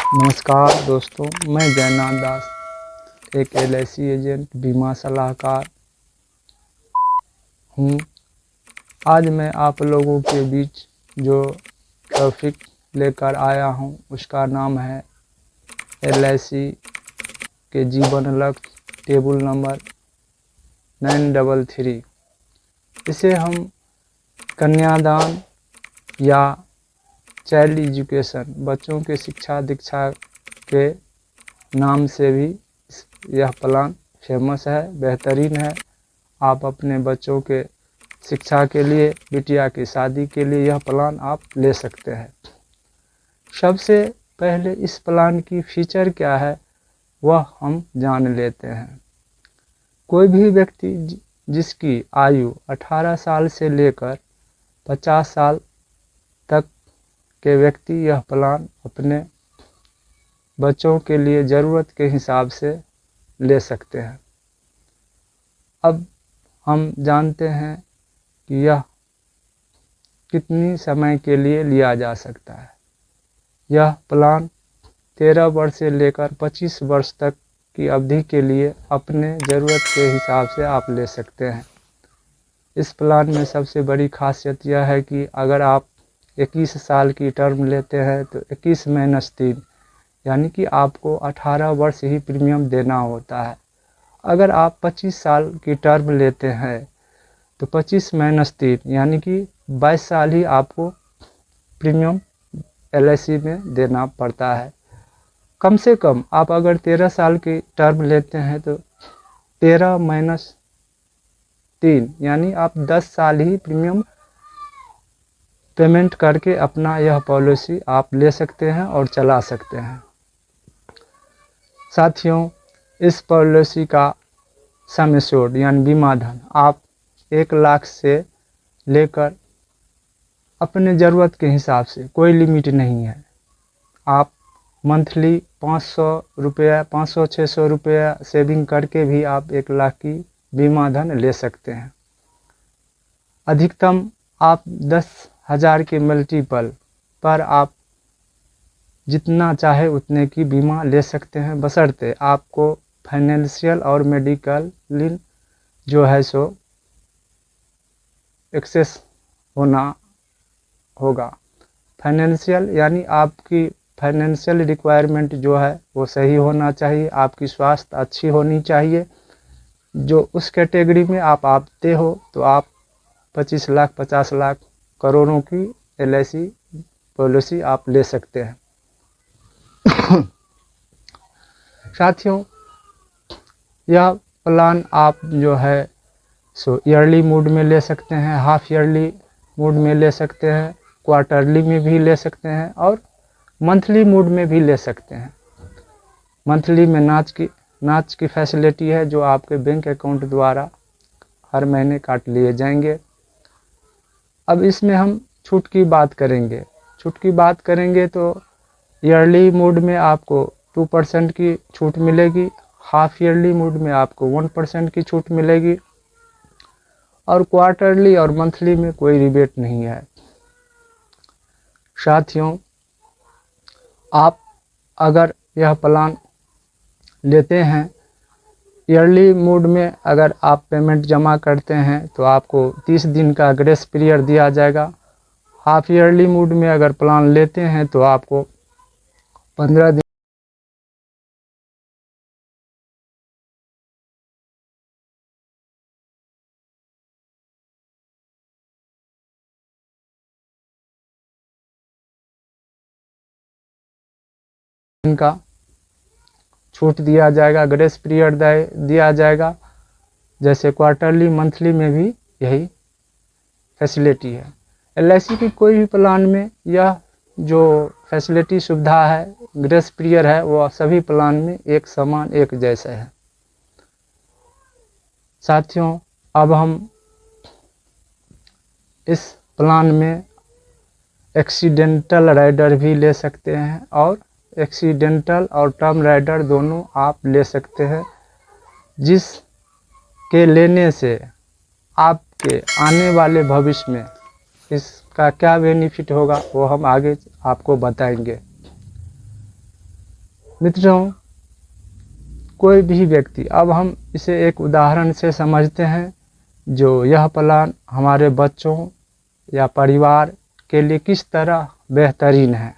नमस्कार दोस्तों, मैं जयनाथ दास, एक LIC एजेंट बीमा सलाहकार हूँ। आज मैं आप लोगों के बीच जो टॉपिक लेकर आया हूँ उसका नाम है LIC के जीवन लक्ष्य टेबल नंबर 933। इसे हम कन्यादान या चाइल्ड एजुकेशन, बच्चों के शिक्षा दीक्षा के नाम से भी यह प्लान फेमस है, बेहतरीन है। आप अपने बच्चों के शिक्षा के लिए, बिटिया की शादी के लिए यह प्लान आप ले सकते हैं। सबसे पहले इस प्लान की फीचर क्या है वह हम जान लेते हैं। कोई भी व्यक्ति जिसकी आयु 18 साल से लेकर 50 साल तक के व्यक्ति यह प्लान अपने बच्चों के लिए ज़रूरत के हिसाब से ले सकते हैं। अब हम जानते हैं कि यह कितनी समय के लिए लिया जा सकता है। यह प्लान 13 वर्ष से लेकर 25 वर्ष तक की अवधि के लिए अपने ज़रूरत के हिसाब से आप ले सकते हैं। इस प्लान में सबसे बड़ी खासियत यह है कि अगर आप 21 साल की टर्म लेते हैं तो 21 माइनस 3 यानी कि आपको 18 वर्ष ही प्रीमियम देना होता है। अगर आप 25 साल की टर्म लेते हैं तो 25 माइनस 3 यानी कि 22 साल ही आपको प्रीमियम LIC में देना पड़ता है। कम से कम आप अगर 13 साल की टर्म लेते हैं तो 13 माइनस 3 यानी आप 10 साल ही प्रीमियम पेमेंट करके अपना यह पॉलिसी आप ले सकते हैं और चला सकते हैं। साथियों, इस पॉलिसी का सम एश्योर्ड यानी बीमा धन आप 1 लाख से लेकर अपने ज़रूरत के हिसाब से, कोई लिमिट नहीं है। आप मंथली 500 रुपया, 500-600 रुपया सेविंग करके भी आप 1 लाख की बीमा धन ले सकते हैं। अधिकतम आप 10,000 के मल्टीपल पर आप जितना चाहे उतने की बीमा ले सकते हैं, बशर्ते आपको फाइनेंशियल और मेडिकल जो है सो एक्सेस होना होगा। फाइनेंशियल यानी आपकी फाइनेंशियल रिक्वायरमेंट जो है वो सही होना चाहिए, आपकी स्वास्थ्य अच्छी होनी चाहिए। जो उस कैटेगरी में आप आते हो तो आप 25 लाख, 50 लाख, करोड़ों की LIC पॉलिसी आप ले सकते हैं। साथियों, यह प्लान आप जो है सो ईयरली मोड में ले सकते हैं, हाफ ईयरली मोड में ले सकते हैं, क्वार्टरली में भी ले सकते हैं और मंथली मोड में भी ले सकते हैं। मंथली में नाच की फैसिलिटी है जो आपके बैंक अकाउंट द्वारा हर महीने काट लिए जाएंगे। अब इसमें हम छूट की बात करेंगे तो ईयरली मोड में आपको 2% की छूट मिलेगी, हाफ ईयरली मोड में आपको 1% की छूट मिलेगी और क्वार्टरली और मंथली में कोई रिबेट नहीं है। साथियों, आप अगर यह प्लान लेते हैं, ईयरली मोड में अगर आप पेमेंट जमा करते हैं तो आपको 30 दिन का ग्रेस पीरियड दिया जाएगा। हाफ ईयरली मोड में अगर प्लान लेते हैं तो आपको 15 दिन का छूट दिया जाएगा, ग्रेस पीरियड दिया जाएगा। जैसे क्वार्टरली, मंथली में भी यही फैसिलिटी है। LIC की कोई भी प्लान में यह जो फैसिलिटी सुविधा है, ग्रेस पीरियड है, वो सभी प्लान में एक समान, एक जैसा है। साथियों, अब हम इस प्लान में एक्सीडेंटल राइडर भी ले सकते हैं और एक्सीडेंटल और टर्म राइडर दोनों आप ले सकते हैं, जिसके लेने से आपके आने वाले भविष्य में इसका क्या बेनिफिट होगा वो हम आगे आपको बताएंगे। मित्रों, कोई भी व्यक्ति, अब हम इसे एक उदाहरण से समझते हैं, जो यह प्लान हमारे बच्चों या परिवार के लिए किस तरह बेहतरीन है।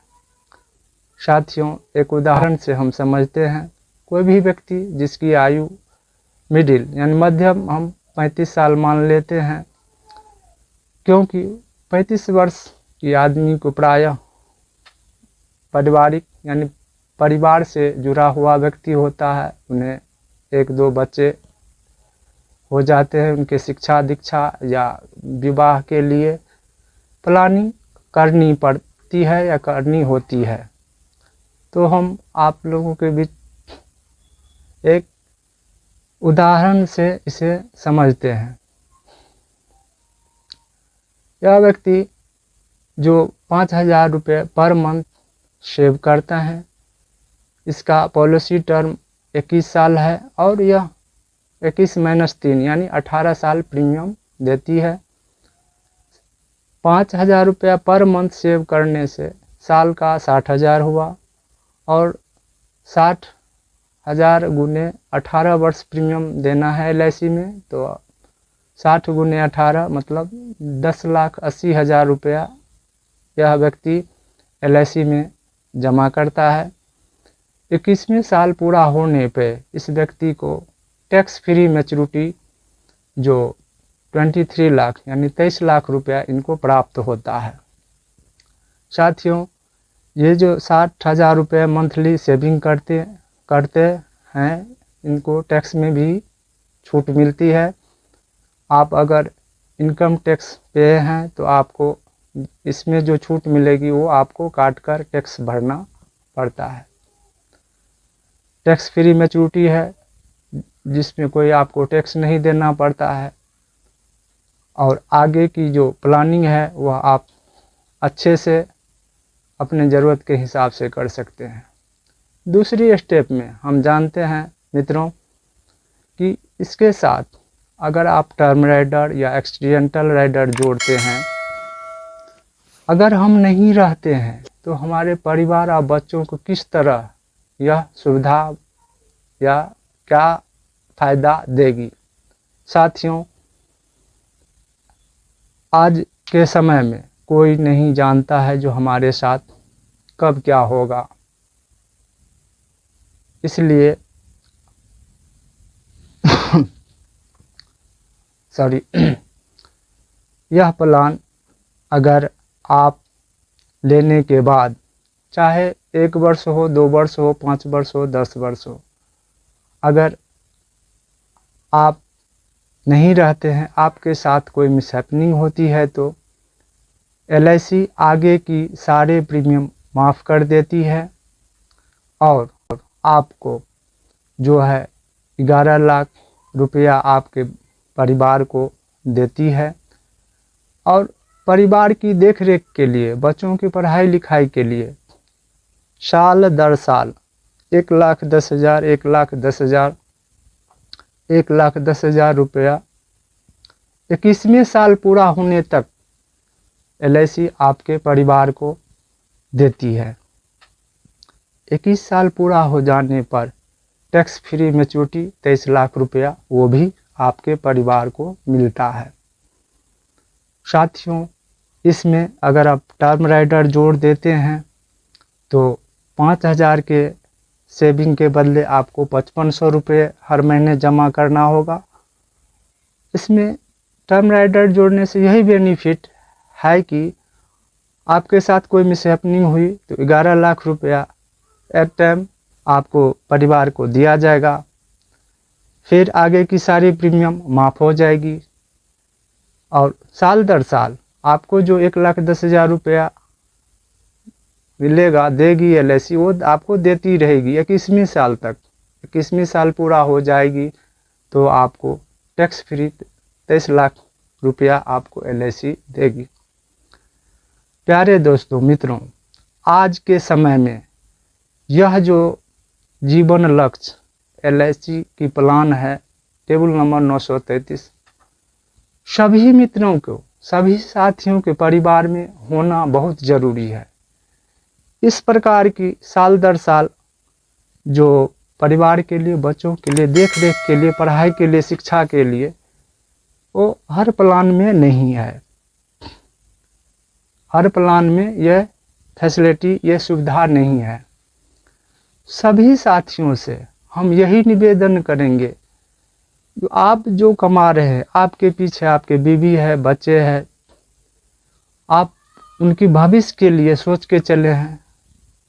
साथियों, एक उदाहरण से हम समझते हैं, कोई भी व्यक्ति जिसकी आयु मिडिल यानी मध्यम हम 35 साल मान लेते हैं, क्योंकि 35 वर्ष की आदमी को प्रायः पारिवारिक यानी परिवार से जुड़ा हुआ व्यक्ति होता है। उन्हें 1-2 बच्चे हो जाते हैं, उनके शिक्षा दीक्षा या विवाह के लिए प्लानिंग करनी पड़ती है या करनी होती है। तो हम आप लोगों के बीच एक उदाहरण से इसे समझते हैं। यह व्यक्ति जो 5,000 रुपये पर मंथ सेव करता है, इसका पॉलिसी टर्म 21 साल है और यह 21-3 यानी 18 साल प्रीमियम देती है। 5,000 रुपया पर मंथ सेव करने से साल का 60,000 हुआ और 60,000 गुने 18 वर्ष प्रीमियम देना है LIC में, तो 60 गुने 18 मतलब 10,80,000 रुपया यह व्यक्ति LIC में जमा करता है। 21वें साल पूरा होने पे इस व्यक्ति को टैक्स फ्री मैच्योरिटी जो 23 लाख यानी 23 लाख रुपया इनको प्राप्त होता है। साथियों, ये जो 60,000 रुपये मंथली सेविंग करते हैं, इनको टैक्स में भी छूट मिलती है। आप अगर इनकम टैक्स पे हैं तो आपको इसमें जो छूट मिलेगी वो आपको काट कर टैक्स भरना पड़ता है। टैक्स फ्री मैच्योरिटी है जिसमें कोई आपको टैक्स नहीं देना पड़ता है और आगे की जो प्लानिंग है वह आप अच्छे से अपने ज़रूरत के हिसाब से कर सकते हैं। दूसरी स्टेप में हम जानते हैं मित्रों कि इसके साथ अगर आप टर्म राइडर या एक्सीडेंटल राइडर जोड़ते हैं, अगर हम नहीं रहते हैं तो हमारे परिवार और बच्चों को किस तरह यह सुविधा या क्या फ़ायदा देगी। साथियों, आज के समय में कोई नहीं जानता है जो हमारे साथ कब क्या होगा, इसलिए सॉरी यह प्लान अगर आप लेने के बाद चाहे 1 वर्ष हो, 2 वर्ष हो, 5 वर्ष हो, 10 वर्ष हो, अगर आप नहीं रहते हैं, आपके साथ कोई मिसहैपनिंग होती है तो LIC आगे की सारे प्रीमियम माफ़ कर देती है और आपको जो है 11 लाख रुपया आपके परिवार को देती है और परिवार की देखरेख के लिए, बच्चों की पढ़ाई लिखाई के लिए साल दर साल 1,10,000, 1,10,000, 1,10,000 रुपया 21वें साल पूरा होने तक LIC आपके परिवार को देती है। 21 साल पूरा हो जाने पर टैक्स फ्री मैच्योरिटी 23 लाख रुपया वो भी आपके परिवार को मिलता है। साथियों, इसमें अगर आप टर्म राइडर जोड़ देते हैं तो 5,000 के सेविंग के बदले आपको 5,500 रुपये हर महीने जमा करना होगा। इसमें टर्म राइडर जोड़ने से यही बेनिफिट है कि आपके साथ कोई मिसहैपनिंग हुई तो 11 लाख रुपया एट टाइम आपको परिवार को दिया जाएगा, फिर आगे की सारी प्रीमियम माफ़ हो जाएगी और साल दर साल आपको जो 1,10,000 रुपया मिलेगा, देगी LIC, वो आपको देती रहेगी 21वीं साल तक। 21वीं साल पूरा हो जाएगी तो आपको टैक्स फ्री 23 लाख रुपया आपको LIC देगी। प्यारे दोस्तों मित्रों, आज के समय में यह जो जीवन लक्ष्य LIC की प्लान है टेबल नंबर 933 सभी मित्रों को, सभी साथियों के परिवार में होना बहुत ज़रूरी है। इस प्रकार की साल दर साल जो परिवार के लिए, बच्चों के लिए, देख रेख के लिए, पढ़ाई के लिए, शिक्षा के लिए, वो हर प्लान में नहीं है। हर प्लान में यह फैसिलिटी, यह सुविधा नहीं है। सभी साथियों से हम यही निवेदन करेंगे, आप जो कमा रहे हैं, आपके पीछे आपके बीवी है, बच्चे हैं, आप उनकी भविष्य के लिए सोच के चले हैं।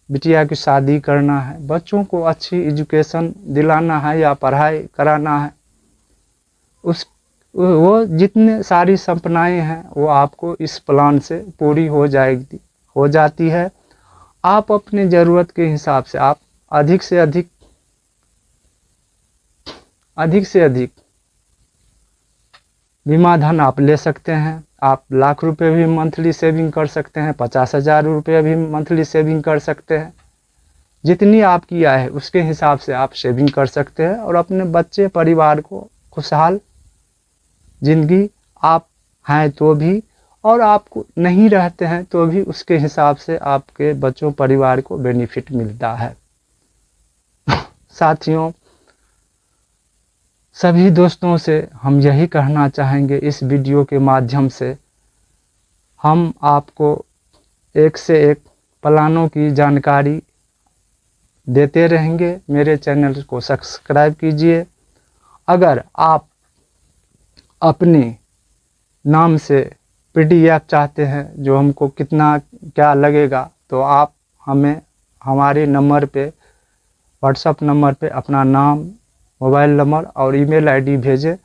बिटिया की शादी करना है, बच्चों को अच्छी एजुकेशन दिलाना है या पढ़ाई कराना है, वो जितने सारी सपनाएं हैं वो आपको इस प्लान से पूरी हो जाती है। आप अपने ज़रूरत के हिसाब से आप अधिक से अधिक बीमा धन आप ले सकते हैं। आप लाख रुपए भी मंथली सेविंग कर सकते हैं, 50,000 रुपये भी मंथली सेविंग कर सकते हैं। जितनी आपकी आय है उसके हिसाब से आप सेविंग कर सकते हैं और अपने बच्चे परिवार को खुशहाल ज़िंदगी, आप हैं तो भी और आपको नहीं रहते हैं तो भी उसके हिसाब से आपके बच्चों परिवार को बेनिफिट मिलता है। साथियों, सभी दोस्तों से हम यही कहना चाहेंगे, इस वीडियो के माध्यम से हम आपको एक से एक प्लानों की जानकारी देते रहेंगे। मेरे चैनल को सब्सक्राइब कीजिए। अगर आप अपने नाम से PDF चाहते हैं, जो हमको कितना क्या लगेगा, तो आप हमें हमारे नंबर पे, व्हाट्सएप नंबर पे अपना नाम, मोबाइल नंबर और ईमेल आईडी भेजें।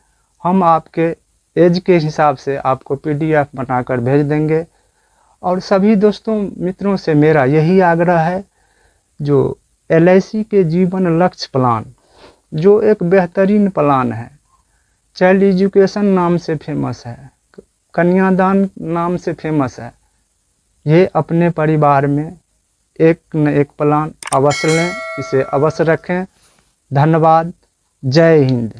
हम आपके एज के हिसाब से आपको PDF बनाकर भेज देंगे। और सभी दोस्तों मित्रों से मेरा यही आग्रह है, जो LIC के जीवन लक्ष्य प्लान, जो एक बेहतरीन प्लान है, चाइल्ड एजुकेशन नाम से फेमस है, कन्यादान नाम से फेमस है, ये अपने परिवार में एक न एक प्लान अवश्य लें, इसे अवश्य रखें। धन्यवाद। जय हिंद।